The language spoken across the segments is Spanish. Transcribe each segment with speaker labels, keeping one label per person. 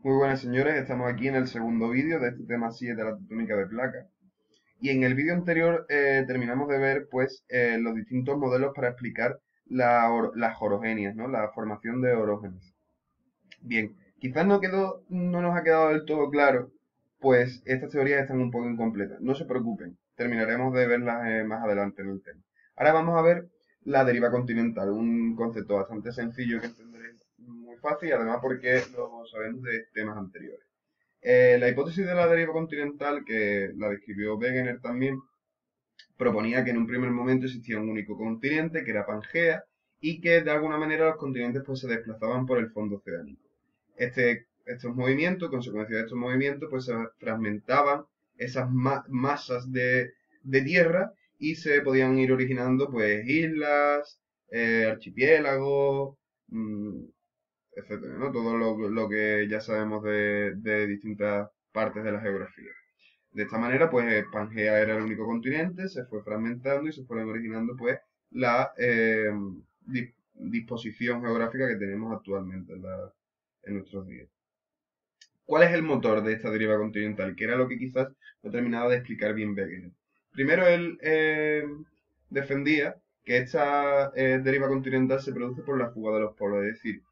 Speaker 1: Muy buenas señores, estamos aquí en el segundo vídeo de este tema 7 de la tectónica de placas. Y en el vídeo anterior terminamos de ver pues los distintos modelos para explicar las orogenias, ¿no? La formación de orógenes. Bien, quizás no nos ha quedado del todo claro, pues estas teorías están un poco incompletas. No se preocupen, terminaremos de verlas más adelante en el tema. Ahora vamos a ver la deriva continental, un concepto bastante sencillo que entenderéis muy fácil, además porque lo sabemos de temas anteriores. La hipótesis de la deriva continental, que la describió Wegener también, proponía que en un primer momento existía un único continente, que era Pangea, y que de alguna manera los continentes pues, se desplazaban por el fondo oceánico. Estos movimientos, consecuencia de estos movimientos, pues se fragmentaban esas masas de tierra y se podían ir originando pues islas, archipiélagos, etcétera, ¿no? Todo lo que ya sabemos de distintas partes de la geografía. De esta manera, pues Pangea era el único continente, se fue fragmentando y se fueron originando, pues, la disposición geográfica que tenemos actualmente en nuestros días. ¿Cuál es el motor de esta deriva continental? Que era lo que quizás no terminaba de explicar bien Wegener. Primero, él defendía que esta deriva continental se produce por la fuga de los polos, es decir,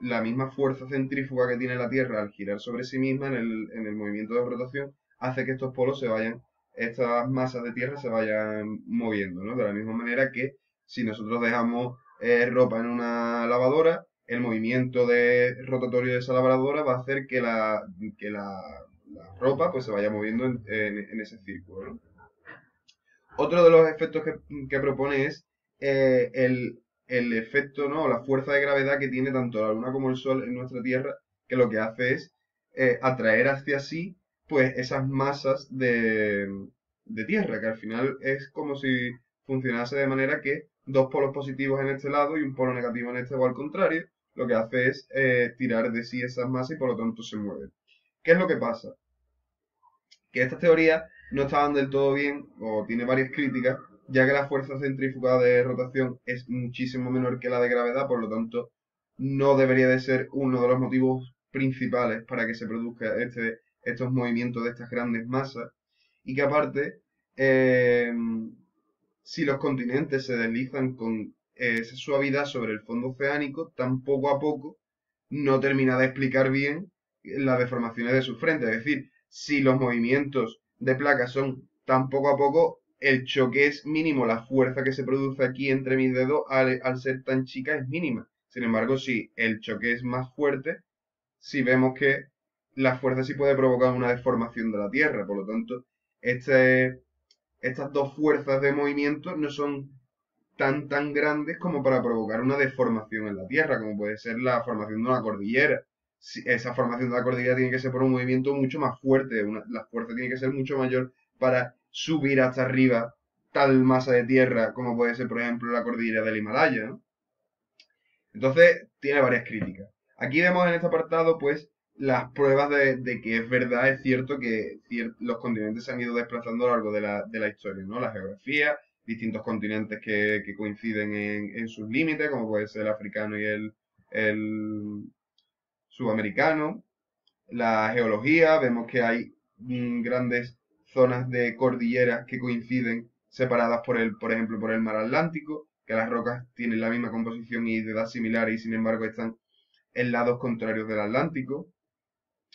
Speaker 1: la misma fuerza centrífuga que tiene la Tierra al girar sobre sí misma en el movimiento de rotación hace que estos polos se vayan, estas masas de Tierra se vayan moviendo, ¿no? De la misma manera que si nosotros dejamos ropa en una lavadora, el movimiento rotatorio de esa lavadora va a hacer la ropa pues se vaya moviendo en ese círculo, ¿no? Otro de los efectos que propone es el efecto, ¿no? La fuerza de gravedad que tiene tanto la Luna como el Sol en nuestra Tierra, que lo que hace es atraer hacia sí, pues, esas masas de Tierra, que al final es como si funcionase de manera que dos polos positivos en este lado y un polo negativo en este o al contrario, lo que hace es tirar de sí esas masas y por lo tanto se mueven. ¿Qué es lo que pasa? Que estas teorías no estaban del todo bien, o tiene varias críticas, ya que la fuerza centrífuga de rotación es muchísimo menor que la de gravedad, por lo tanto, no debería de ser uno de los motivos principales para que se produzca estos movimientos de estas grandes masas, y que aparte, eh, si los continentes se deslizan con esa suavidad sobre el fondo oceánico, tan poco a poco no termina de explicar bien las deformaciones de su frente. Es decir, si los movimientos de placas son tan poco a poco, el choque es mínimo, la fuerza que se produce aquí entre mis dedos al ser tan chica es mínima. Sin embargo, si el choque es más fuerte, si vemos que la fuerza sí puede provocar una deformación de la Tierra. Por lo tanto, este, estas dos fuerzas de movimiento no son tan grandes como para provocar una deformación en la Tierra, como puede ser la formación de una cordillera. Esa formación de la cordillera tiene que ser por un movimiento mucho más fuerte, la fuerza tiene que ser mucho mayor para subir hasta arriba tal masa de tierra como puede ser, por ejemplo, la cordillera del Himalaya, ¿no? Entonces, tiene varias críticas. Aquí vemos en este apartado, pues, las pruebas de que es verdad, es cierto que los continentes se han ido desplazando a lo largo de la historia, ¿no? La geografía, distintos continentes que coinciden en sus límites, como puede ser el africano y el sudamericano. La geología, vemos que hay grandes zonas de cordilleras que coinciden separadas por ejemplo, por el mar Atlántico, que las rocas tienen la misma composición y de edad similar y sin embargo están en lados contrarios del Atlántico.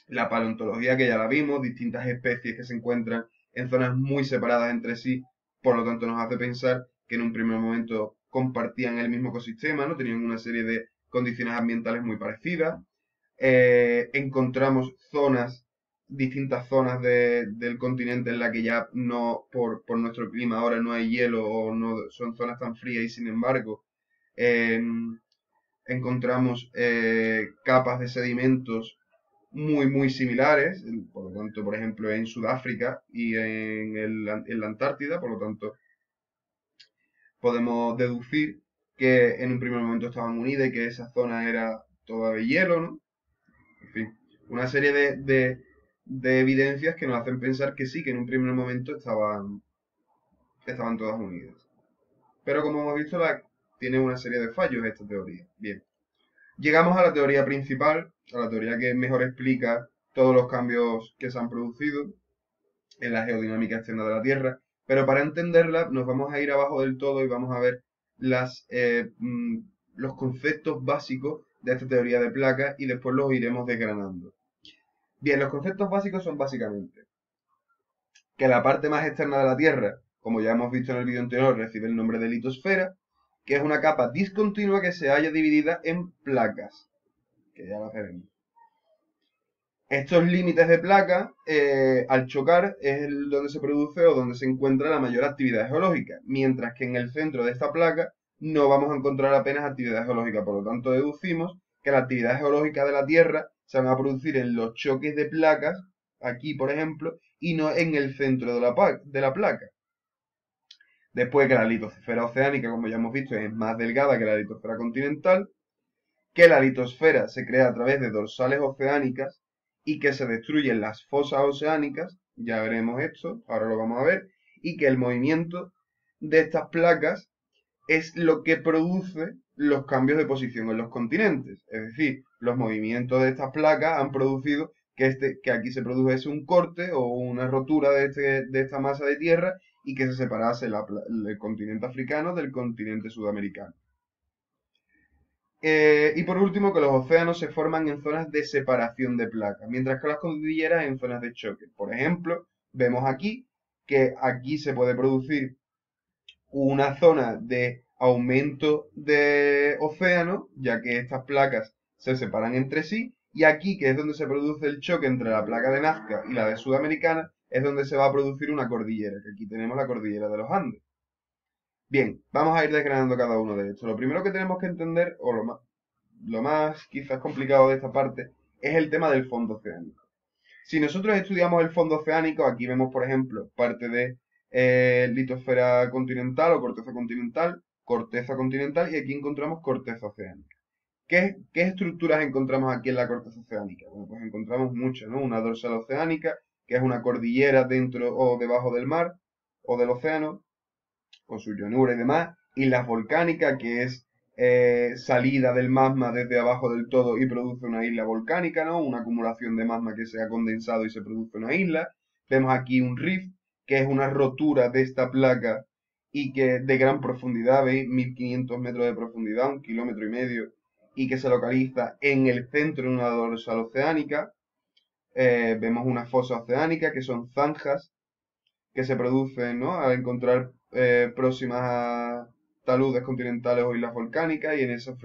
Speaker 1: La paleontología, que ya la vimos, distintas especies que se encuentran en zonas muy separadas entre sí, por lo tanto nos hace pensar que en un primer momento compartían el mismo ecosistema, ¿no? Tenían una serie de condiciones ambientales muy parecidas. Encontramos distintas zonas del continente en la que ya no, por nuestro clima ahora no hay hielo o no son zonas tan frías y sin embargo eh, encontramos capas de sedimentos muy similares, por lo tanto, por ejemplo, en Sudáfrica y en la Antártida, por lo tanto, podemos deducir que en un primer momento estaban unidas y que esa zona era toda de hielo, ¿no? En fin, una serie de evidencias que nos hacen pensar que sí, que en un primer momento estaban todas unidas. Pero como hemos visto, tiene una serie de fallos esta teoría. Bien. Llegamos a la teoría principal, a la teoría que mejor explica todos los cambios que se han producido en la geodinámica externa de la Tierra, pero para entenderla nos vamos a ir abajo del todo y vamos a ver los conceptos básicos de esta teoría de placas y después los iremos desgranando. Bien, los conceptos básicos son básicamente que la parte más externa de la Tierra, como ya hemos visto en el vídeo anterior, recibe el nombre de litosfera, que es una capa discontinua que se halla dividida en placas, que ya las veremos. Estos límites de placa, al chocar, es donde se produce o donde se encuentra la mayor actividad geológica, mientras que en el centro de esta placa no vamos a encontrar apenas actividad geológica. Por lo tanto, deducimos que la actividad geológica de la Tierra se va a producir en los choques de placas, aquí por ejemplo, y no en el centro de la placa. Después que la litosfera oceánica, como ya hemos visto, es más delgada que la litosfera continental, que la litosfera se crea a través de dorsales oceánicas y que se destruyen las fosas oceánicas, ya veremos esto, ahora lo vamos a ver, y que el movimiento de estas placas es lo que produce los cambios de posición en los continentes. Es decir, los movimientos de estas placas han producido que aquí se produjese un corte o una rotura de esta masa de tierra y que se separase el continente africano del continente sudamericano. Y por último, que los océanos se forman en zonas de separación de placas, mientras que las cordilleras en zonas de choque. Por ejemplo, vemos aquí que aquí se puede producir una zona de aumento de océano, ya que estas placas se separan entre sí, y aquí, que es donde se produce el choque entre la placa de Nazca y la de Sudamericana, es donde se va a producir una cordillera, que aquí tenemos la cordillera de los Andes. Bien, vamos a ir desgranando cada uno de estos. Lo primero que tenemos que entender, o lo más quizás complicado de esta parte, es el tema del fondo oceánico. Si nosotros estudiamos el fondo oceánico, aquí vemos, por ejemplo, parte de litosfera continental o corteza continental, y aquí encontramos corteza oceánica. ¿Qué estructuras encontramos aquí en la corteza oceánica? Bueno, pues encontramos muchas, ¿no? Una dorsal oceánica, que es una cordillera dentro o debajo del mar o del océano, con su llanura y demás, islas volcánicas, que es salida del magma desde abajo del todo y produce una isla volcánica, ¿no? Una acumulación de magma que se ha condensado y se produce una isla. Vemos aquí un rift, que es una rotura de esta placa y que de gran profundidad, ¿veis? 1500 metros de profundidad, 1,5 kilómetros, y que se localiza en el centro de una dorsal oceánica. Vemos una fosa oceánica, que son zanjas que se producen, ¿no? Al encontrar próximas a taludes continentales o islas volcánicas, y en esas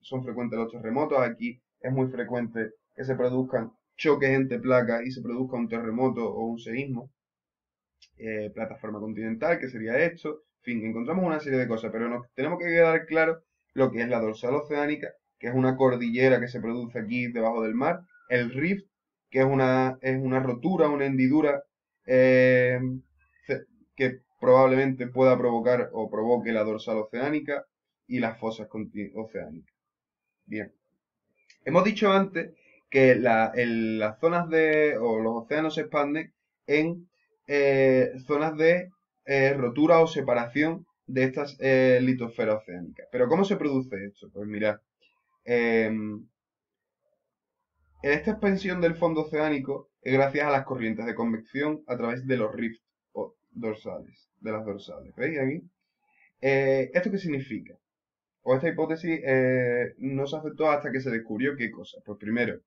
Speaker 1: son frecuentes los terremotos. Aquí es muy frecuente que se produzcan choques entre placas y se produzca un terremoto o un seísmo. Plataforma continental, que sería esto. En fin, encontramos una serie de cosas, pero nos tenemos que quedar claro lo que es la dorsal oceánica, que es una cordillera que se produce aquí debajo del mar. El rift, que es una rotura, una hendidura eh, que probablemente pueda provocar o provoque la dorsal oceánica y las fosas oceánicas. Bien. Hemos dicho antes que las zonas o los océanos se expanden en zonas de rotura o separación de estas litosferas oceánicas. Pero ¿cómo se produce esto? Pues mirad, en esta expansión del fondo oceánico es gracias a las corrientes de convección a través de los rifts o dorsales, de las dorsales. ¿Veis aquí? ¿Esto qué significa? O esta hipótesis no se aceptó hasta que se descubrió qué cosa. Pues primero,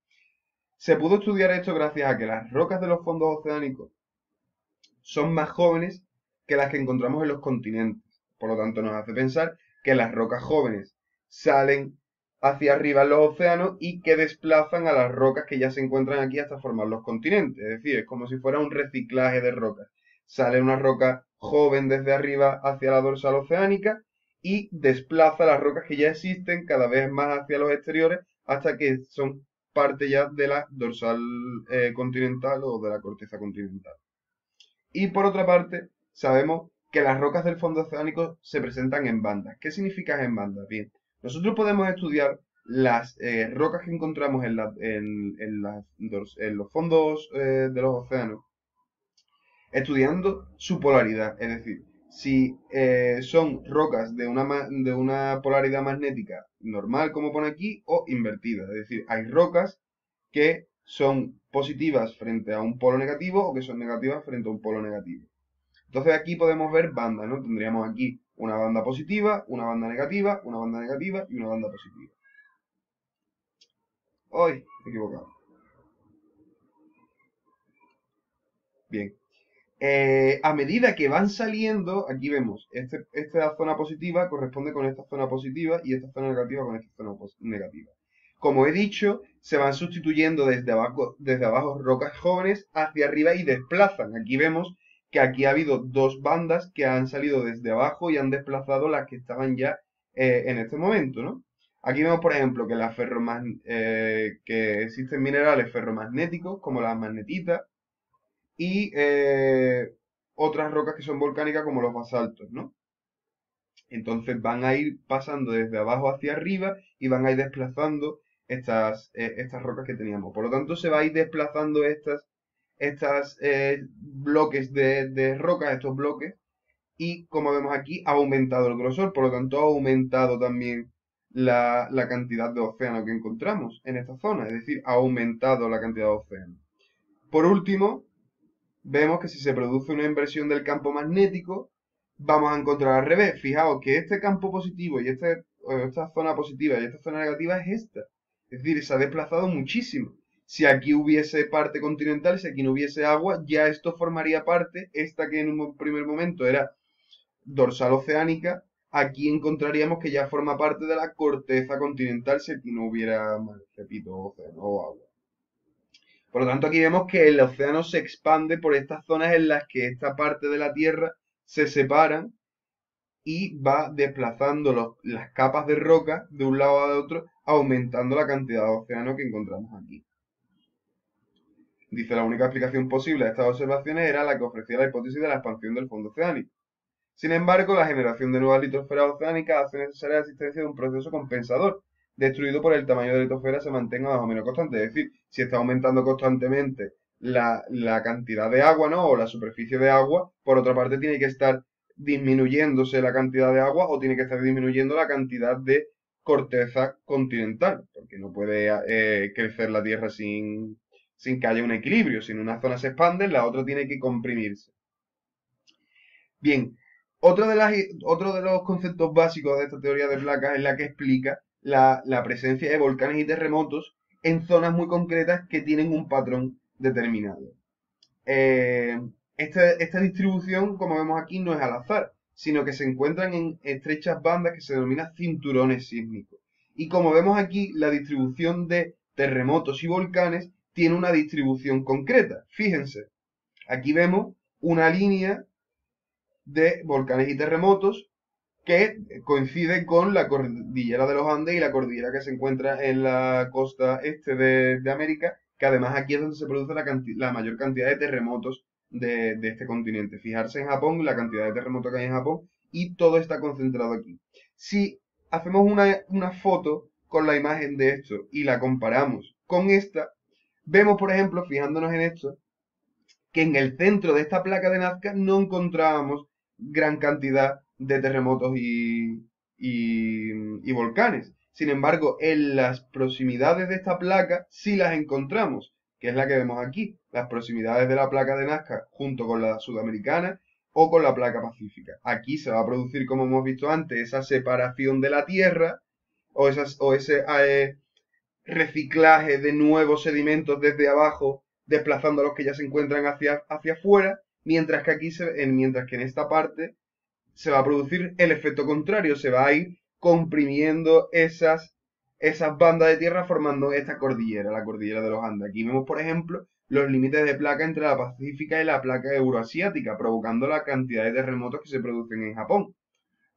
Speaker 1: se pudo estudiar esto gracias a que las rocas de los fondos oceánicos son más jóvenes que las que encontramos en los continentes. Por lo tanto, nos hace pensar que las rocas jóvenes salen hacia arriba en los océanos y que desplazan a las rocas que ya se encuentran aquí hasta formar los continentes. Es decir, es como si fuera un reciclaje de rocas. Sale una roca joven desde arriba hacia la dorsal oceánica y desplaza las rocas que ya existen cada vez más hacia los exteriores hasta que son parte ya de la dorsal continental o de la corteza continental. Y por otra parte, sabemos que las rocas del fondo oceánico se presentan en bandas. ¿Qué significa en bandas? Bien, nosotros podemos estudiar las rocas que encontramos en los fondos de los océanos, estudiando su polaridad. Es decir, si son rocas de una polaridad magnética normal, como pone aquí, o invertida. Es decir, hay rocas que son positivas frente a un polo negativo o que son negativas frente a un polo negativo. Entonces aquí podemos ver bandas, ¿no? Tendríamos aquí una banda positiva, una banda negativa, una banda negativa y una banda positiva. ¡Ay! Me he equivocado. Bien. A medida que van saliendo, aquí vemos, esta zona positiva corresponde con esta zona positiva y esta zona negativa con esta zona negativa. Como he dicho, se van sustituyendo desde abajo rocas jóvenes hacia arriba y desplazan. Aquí vemos que aquí ha habido dos bandas que han salido desde abajo y han desplazado las que estaban ya en este momento, ¿no? Aquí vemos, por ejemplo, que existen minerales ferromagnéticos como las magnetitas y otras rocas que son volcánicas como los basaltos, ¿no? Entonces van a ir pasando desde abajo hacia arriba y van a ir desplazando estas rocas que teníamos. Por lo tanto, se va a ir desplazando estas bloques de rocas, estos bloques, y como vemos aquí, ha aumentado el grosor, por lo tanto, ha aumentado también la cantidad de océano que encontramos en esta zona, es decir, ha aumentado la cantidad de océano. Por último, vemos que si se produce una inversión del campo magnético, vamos a encontrar al revés. Fijaos que este campo positivo y esta zona positiva y esta zona negativa es esta. Es decir, se ha desplazado muchísimo. Si aquí hubiese parte continental, si aquí no hubiese agua, ya esto formaría parte, esta que en un primer momento era dorsal oceánica, aquí encontraríamos que ya forma parte de la corteza continental si aquí no hubiera, repito, océano o agua. Por lo tanto, aquí vemos que el océano se expande por estas zonas en las que esta parte de la Tierra se separan y va desplazando las capas de roca de un lado a otro, aumentando la cantidad de océano que encontramos aquí. Dice, la única explicación posible a estas observaciones era la que ofrecía la hipótesis de la expansión del fondo oceánico. Sin embargo, la generación de nuevas litosferas oceánicas hace necesaria la existencia de un proceso compensador, destruido por el tamaño de la litosfera se mantenga más o menos constante. Es decir, si está aumentando constantemente la cantidad de agua, ¿no? O la superficie de agua, por otra parte tiene que estar disminuyéndose la cantidad de agua o tiene que estar disminuyendo la cantidad de corteza continental, porque no puede crecer la Tierra sin que haya un equilibrio. Si en una zona se expande, la otra tiene que comprimirse. Bien, otro de los conceptos básicos de esta teoría de placas es la que explica la presencia de volcanes y terremotos en zonas muy concretas que tienen un patrón determinado. Esta distribución, como vemos aquí, no es al azar, sino que se encuentran en estrechas bandas que se denominan cinturones sísmicos. Y como vemos aquí, la distribución de terremotos y volcanes tiene una distribución concreta. Fíjense, aquí vemos una línea de volcanes y terremotos que coincide con la cordillera de los Andes y la cordillera que se encuentra en la costa este de América, que además aquí es donde se produce la mayor cantidad de terremotos de este continente. Fijarse en Japón, la cantidad de terremotos que hay en Japón, y todo está concentrado aquí. Si hacemos una foto con la imagen de esto y la comparamos con esta, vemos, por ejemplo, fijándonos en esto, que en el centro de esta placa de Nazca no encontrábamos gran cantidad de terremotos y volcanes. Sin embargo, en las proximidades de esta placa sí las encontramos, que es la que vemos aquí, las proximidades de la placa de Nazca junto con la sudamericana o con la placa pacífica. Aquí se va a producir, como hemos visto antes, esa separación de la Tierra o ese reciclaje de nuevos sedimentos desde abajo, desplazando a los que ya se encuentran hacia afuera, mientras que en esta parte se va a producir el efecto contrario, se va a ir comprimiendo esas bandas de tierra formando esta cordillera, la cordillera de los Andes. Aquí vemos, por ejemplo, los límites de placa entre la pacífica y la placa euroasiática, provocando la cantidad de terremotos que se producen en Japón.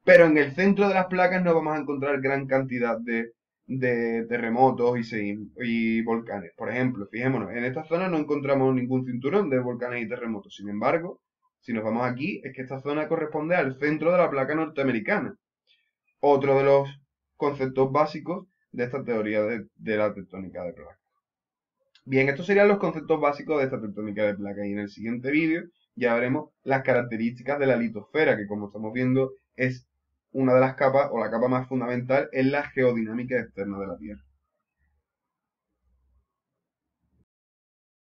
Speaker 1: Pero en el centro de las placas no vamos a encontrar gran cantidad de terremotos y volcanes. Por ejemplo, fijémonos, en esta zona no encontramos ningún cinturón de volcanes y terremotos. Sin embargo, si nos vamos aquí, es que esta zona corresponde al centro de la placa norteamericana. Otro de los conceptos básicos de esta teoría de la tectónica de placas. Bien, estos serían los conceptos básicos de esta tectónica de placas. Y en el siguiente vídeo ya veremos las características de la litosfera, que como estamos viendo es una de las capas o la capa más fundamental en la geodinámica externa de la Tierra.